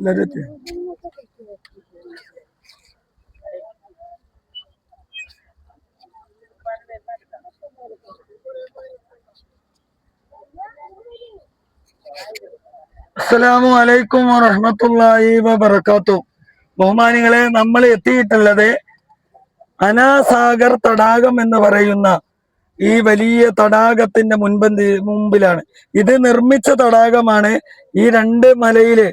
ലരത്തെ അസ്സലാമു അലൈക്കും വറഹ്മത്തുള്ളാഹി വബറകാതുഹു. ബഹുമാനികളെ, നമ്മൾ എത്തിയിട്ടുള്ളത് അനാസാഗർ തടാകം എന്ന് പറയുന്ന ഈ വലിയ തടാകത്തിന്റെ മുമ്പിലാണ്. ഇത് നിർമ്മിച്ച തടാകമാണ്. ഈ രണ്ട് മലയില്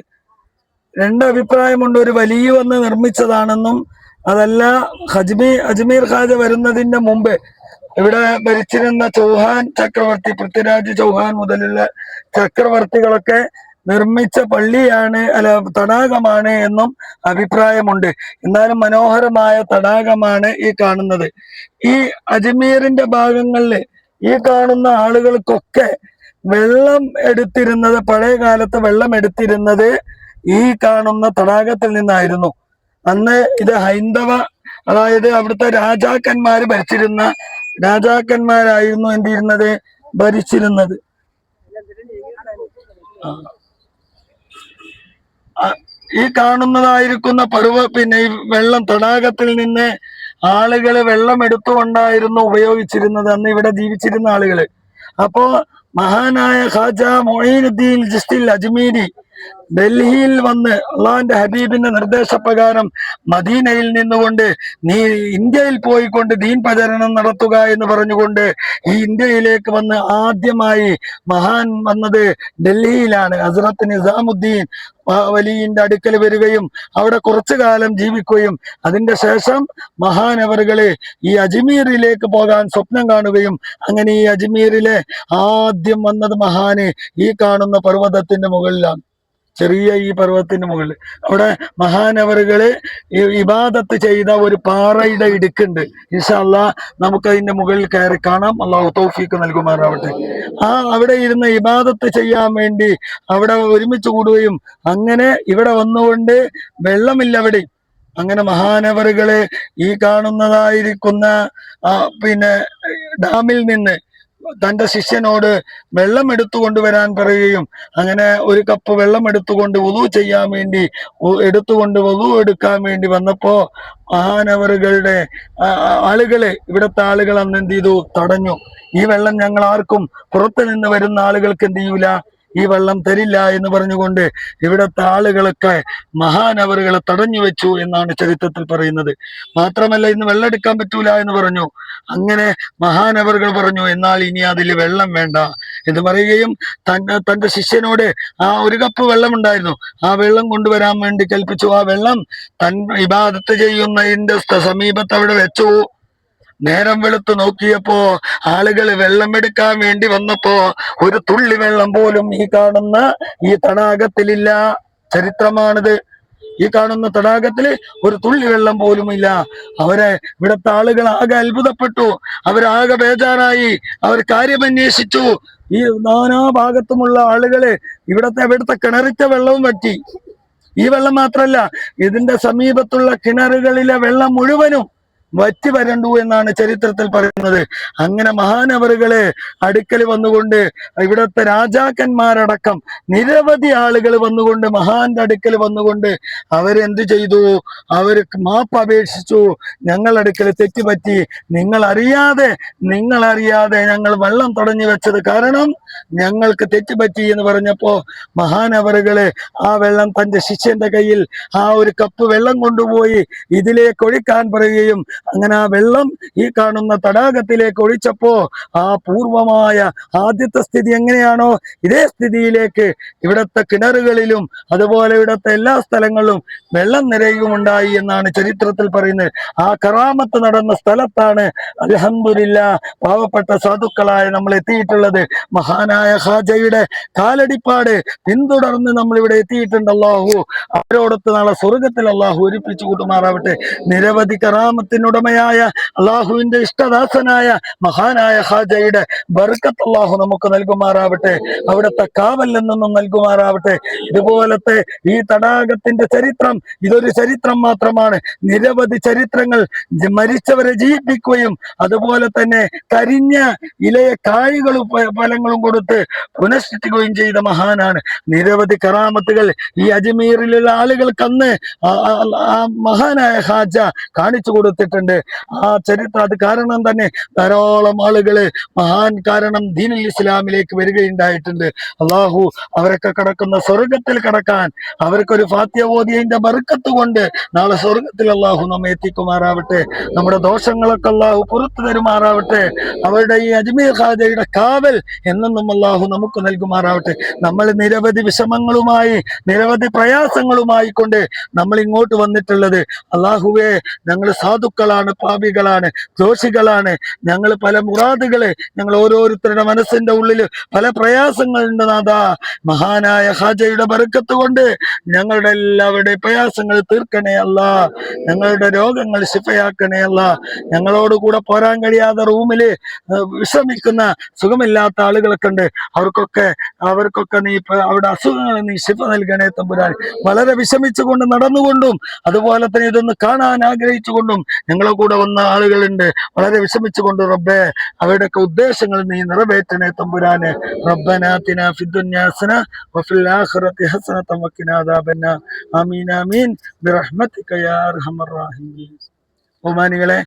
രണ്ട് അഭിപ്രായമുണ്ട്. ഒരു വലിയ വന്ന് നിർമ്മിച്ചതാണെന്നും അതല്ല അജ്മീർ ഖാജ വരുന്നതിന്റെ മുമ്പ് ഇവിടെ ഭരിച്ചിരുന്ന ചൗഹാൻ ചക്രവർത്തി, പൃഥ്വിരാജ് ചൗഹാൻ മുതലുള്ള ചക്രവർത്തികളൊക്കെ നിർമ്മിച്ച പള്ളിയാണ്, അല്ല തടാകമാണ് എന്നും അഭിപ്രായമുണ്ട്. എന്നാലും മനോഹരമായ തടാകമാണ് ഈ കാണുന്നത്. ഈ അജ്മീറിന്റെ ഭാഗങ്ങളിൽ ഈ കാണുന്ന ആളുകൾക്കൊക്കെ വെള്ളം എടുത്തിരുന്നത്, പഴയ കാലത്ത് വെള്ളം എടുത്തിരുന്നത് ഈ കാണുന്ന തടാകത്തിൽ നിന്നായിരുന്നു. അന്ന് ഇത് ഹൈന്ദവ, അതായത് അവിടുത്തെ രാജാക്കന്മാരായിരുന്നു എന്തിരുന്നത്, ഭരിച്ചിരുന്നത്. ഈ കാണുന്നതായിരിക്കുന്ന പിന്നെ ഈ വെള്ളം, തടാകത്തിൽ നിന്ന് ആളുകള് വെള്ളം എടുത്തുകൊണ്ടായിരുന്നു ഉപയോഗിച്ചിരുന്നത് അന്ന് ഇവിടെ ജീവിച്ചിരുന്ന ആളുകള്. അപ്പോ മഹാനായ ഖാജ മൊഈനുദ്ദീൻ ചിശ്തി അജ്മീരി ഡൽഹിയിൽ വന്ന് അള്ളാഹിന്റെ ഹബീബിന്റെ നിർദ്ദേശപ്രകാരം മദീനയിൽ നിന്നുകൊണ്ട് നീ ഇന്ത്യയിൽ പോയിക്കൊണ്ട് ദീൻ പ്രചരണം നടത്തുക എന്ന് പറഞ്ഞുകൊണ്ട് ഈ ഇന്ത്യയിലേക്ക് വന്ന് ആദ്യമായി മഹാൻ വന്നത് ഡൽഹിയിലാണ്. ഹസ്രത്ത് നിസാമുദ്ദീൻ വലിയുടെ അടുക്കൽ വരികയും അവിടെ കുറച്ചു കാലം ജീവിക്കുകയും അതിന്റെ ശേഷം മഹാനവറുകളെ ഈ അജ്മീറിലേക്ക് പോകാൻ സ്വപ്നം കാണുകയും അങ്ങനെ ഈ അജ്മീറിലെ ആദ്യം വന്നത് മഹാന് ഈ കാണുന്ന പർവ്വതത്തിന്റെ മുകളിലാണ്. ചെറിയ ഈ പർവ്വതത്തിന്റെ മുകളിൽ അവിടെ മഹാനവറുകള് ഇബാദത്ത് ചെയ്ത ഒരു പാറയുടെ ഇടുക്കുണ്ട്. ഇൻഷാ അല്ലാഹ് നമുക്ക് അതിന്റെ മുകളിൽ കയറി കാണാം. അള്ളാഹു തൗഫീഖ് നൽകുമാറാവട്ടെ. അവിടെ ഇരുന്ന് ഇബാദത്ത് ചെയ്യാൻ വേണ്ടി അവിടെ ഒരുമിച്ച് കൂടുകയും അങ്ങനെ ഇവിടെ വന്നുകൊണ്ട് വെള്ളമില്ല അവിടെ. അങ്ങനെ മഹാനവറുകളെ ഈ കാണുന്നതായിരിക്കുന്ന പിന്നെ ഡാമിൽ നിന്ന് തന്റെ ശിഷ്യനോട് വെള്ളം എടുത്തുകൊണ്ടുവരാൻ പറയുകയും അങ്ങനെ ഒരു കപ്പ് വെള്ളം എടുത്തുകൊണ്ട് വുളു ചെയ്യാൻ വേണ്ടി വുളു എടുക്കാൻ വേണ്ടി വന്നപ്പോ മഹാനവറുകളുടെ ഇവിടുത്തെ ആളുകൾ അന്ന് എന്ത് ചെയ്തു, തടഞ്ഞു. ഈ വെള്ളം ഞങ്ങൾ ആർക്കും പുറത്തു നിന്ന് വരുന്ന ആളുകൾക്ക് എന്ത് ചെയ്യൂല, ഈ വെള്ളം തരില്ല എന്ന് പറഞ്ഞുകൊണ്ട് ഇവിടുത്തെ ആളുകളൊക്കെ മഹാനവറുകളെ തടഞ്ഞു വെച്ചു എന്നാണ് ചരിത്രത്തിൽ പറയുന്നത്. മാത്രമല്ല ഇന്ന് വെള്ളം എടുക്കാൻ പറ്റൂല എന്ന് പറഞ്ഞു. അങ്ങനെ മഹാനവറുകൾ പറഞ്ഞു, എന്നാൽ ഇനി അതിൽ വെള്ളം വേണ്ട എന്ന് പറയുകയും തന്റെ ശിഷ്യനോട് ഒരു കപ്പ് വെള്ളം ഉണ്ടായിരുന്നു, ആ വെള്ളം കൊണ്ടുവരാൻ വേണ്ടി കൽപ്പിച്ചു. ആ വെള്ളം ഇബാദത്ത് ചെയ്യുന്നതിന്റെ സമീപത്ത് അവിടെ വെച്ചു. നേരം വെളുത്ത് നോക്കിയപ്പോ ആളുകൾ വെള്ളമെടുക്കാൻ വേണ്ടി വന്നപ്പോ ഒരു തുള്ളി വെള്ളം പോലും ഈ കാണുന്ന ഈ തടാകത്തിലില്ല. ചരിത്രമാണിത്. ഈ കാണുന്ന തടാകത്തില് ഒരു തുള്ളി വെള്ളം പോലും ഇല്ല. ഇവിടുത്തെ ആളുകൾ ആകെ അത്ഭുതപ്പെട്ടു, അവരാകെ ബേജാറായി, അവർ കാര്യമന്വേഷിച്ചു. ഈ നാനാ ഭാഗത്തുമുള്ള ആളുകള് ഇവിടുത്തെ കിണറിച്ച വെള്ളവും വറ്റി. ഈ വെള്ളം മാത്രല്ല, ഇതിന്റെ സമീപത്തുള്ള കിണറുകളിലെ വെള്ളം മുഴുവനും വറ്റി വരണ്ടു എന്നാണ് ചരിത്രത്തിൽ പറയുന്നത്. അങ്ങനെ മഹാനവറുകളെ അടുക്കൽ വന്നുകൊണ്ട് ഇവിടുത്തെ രാജാക്കന്മാരടക്കം നിരവധി ആളുകൾ വന്നുകൊണ്ട് മഹാന്റെ അടുക്കൽ വന്നുകൊണ്ട് അവരെന്ത് ചെയ്തു, അവർക്ക് മാപ്പ് അപേക്ഷിച്ചു. ഞങ്ങളടുക്കൽ തെറ്റുപറ്റി, നിങ്ങളറിയാതെ ഞങ്ങൾ വെള്ളം തടഞ്ഞു വെച്ചത് കാരണം ഞങ്ങൾക്ക് തെറ്റുപറ്റി എന്ന് പറഞ്ഞപ്പോ മഹാനവറുകളെ ആ വെള്ളം തന്റെ ശിഷ്യന്റെ കയ്യിൽ ഒരു കപ്പ് വെള്ളം കൊണ്ടുപോയി ഇതിലേക്ക് ഒഴിക്കാൻ പറയുകയും അങ്ങനെ ആ വെള്ളം ഈ കാണുന്ന തടാകത്തിലേക്ക് ഒഴിച്ചപ്പോ ആ പൂർവമായ ആദ്യത്തെ സ്ഥിതി എങ്ങനെയാണോ ഇതേ സ്ഥിതിയിലേക്ക് ഇവിടത്തെ കിണറുകളിലും അതുപോലെ ഇവിടത്തെ എല്ലാ സ്ഥലങ്ങളിലും വെള്ളം നിറയുകയുണ്ടായി എന്നാണ് ചരിത്രത്തിൽ പറയുന്നത്. ആ കറാമത്ത് നടന്ന സ്ഥലത്താണ് അൽഹംദുലില്ലാഹ് പാവപ്പെട്ട സാധുക്കളായ നമ്മൾ എത്തിയിട്ടുള്ളത്. മഹാനായ ഖാജയുടെ കാലടിപ്പാട് പിന്തുടർന്ന് നമ്മൾ ഇവിടെ എത്തിയിട്ടുണ്ട്. അല്ലാഹു അവരോടൊത്ത് നാളെ സ്വർഗത്തിൽ അല്ലാഹു ഒരുമിച്ച് കൂട്ടുമാറാവട്ടെ. നിരവധി കറാമത്തിന് ഉടമയായ അള്ളാഹുവിന്റെ ഇഷ്ടദാസനായ മഹാനായ ഹാജയുടെ ബർക്കത്ത് അള്ളാഹു നമുക്ക് നൽകുമാറാവട്ടെ. അവിടുത്തെ കാവലിൽ നിന്നും നൽകുമാറാവട്ടെ. ഇതുപോലത്തെ ഈ തടാകത്തിന്റെ ചരിത്രം ഇതൊരു ചരിത്രം മാത്രമാണ്. നിരവധി ചരിത്രങ്ങൾ മരിച്ചവരെ ജീവിപ്പിക്കുകയും അതുപോലെ തന്നെ കരിഞ്ഞ ഇലയെ കായ്കളും ഫലങ്ങളും കൊടുത്ത് പുനഃസൃഷ്ടിക്കുകയും ചെയ്ത മഹാനാണ്. നിരവധി കറാമത്തുകൾ ഈ അജ്മീറിലുള്ള ആളുകൾക്ക് അന്ന് ആ മഹാനായ ഹാജ കാണിച്ചു കൊടുത്തിട്ടുണ്ട്. ആ ചരിത്രം അത് കാരണം തന്നെ ധാരാളം ആളുകള് മഹാൻ കാരണം ദീനുൽ ഇസ്ലാമിലേക്ക് വരികയുണ്ടായിട്ടുണ്ട്. അള്ളാഹു അവരൊക്കെ കടക്കുന്ന സ്വർഗത്തിൽ കടക്കാൻ അവർക്കൊരു ഫാത്തിഹ ഓതിയതിന്റെ ബർക്കത്ത് കൊണ്ട് നാളെ സ്വർഗത്തിൽ അള്ളാഹു നമ്മെ എത്തിക്കുമാറാവട്ടെ. നമ്മുടെ ദോഷങ്ങളൊക്കെ അള്ളാഹു പുറത്തു തരുമാറാവട്ടെ. അവരുടെ ഈ അജ്മീർ ഖാജയുടെ കാവൽ എന്നും അള്ളാഹു നമുക്ക് നൽകുമാറാവട്ടെ. നമ്മൾ നിരവധി വിഷമങ്ങളുമായി നിരവധി പ്രയാസങ്ങളുമായി കൊണ്ട് നമ്മൾ ഇങ്ങോട്ട് വന്നിട്ടുള്ളത്. അള്ളാഹുവേ, ഞങ്ങൾ സാധുക്കളാണ്, പാപികളാണ്, ദോഷികളാണ്. ഞങ്ങൾ പല മുറാദുകള് ഞങ്ങൾ ഓരോരുത്തരുടെ മനസ്സിന്റെ ഉള്ളിൽ പല പ്രയാസങ്ങളുണ്ട് നാഥാ. മഹാനായ ഖാജയുടെ ബർക്കത്ത് കൊണ്ട് ഞങ്ങളുടെ എല്ലാവരുടെയും പ്രയാസങ്ങൾ തീർക്കണേ അല്ലാ. ഞങ്ങളുടെ രോഗങ്ങൾ ശിഫയാക്കണേ അല്ലാ. ഞങ്ങളോട് കൂടെ പോരാൻ കഴിയാതെ റൂമില് വിശ്രമിക്കുന്ന സുഖമില്ലാത്ത ആളുകളൊക്കെ ഉണ്ട്. അവർക്കൊക്കെ നീ അവിടെ അസുഖങ്ങൾ നീ ശിഫ നൽകണേ തമ്പുരാൻ. വളരെ വിഷമിച്ചുകൊണ്ട് നടന്നുകൊണ്ടും അതുപോലെ തന്നെ ഇതൊന്ന് കാണാൻ ആഗ്രഹിച്ചുകൊണ്ടും ഞങ്ങളെ കൂടെ വന്ന ആളുകളുണ്ട്. വളരെ വിഷമിച്ചുകൊണ്ട് റബ്ബേ, അവരുടെയൊക്കെ ഉദ്ദേശങ്ങൾ നീ നിറവേറ്റണേ തമ്പുരാനെ. റബ്ബനാ ആതിനാ ഫിദ്ദുനിയാ ഹസന വഫിൽ ആഖിറതി ഹസനത വഖിനാ അദാബന്നാർ. ആമീൻ ആമീൻ ബിറഹ്മതിക യാ അർഹമർ റഹീമീൻ. ബഹുമാനികളെ,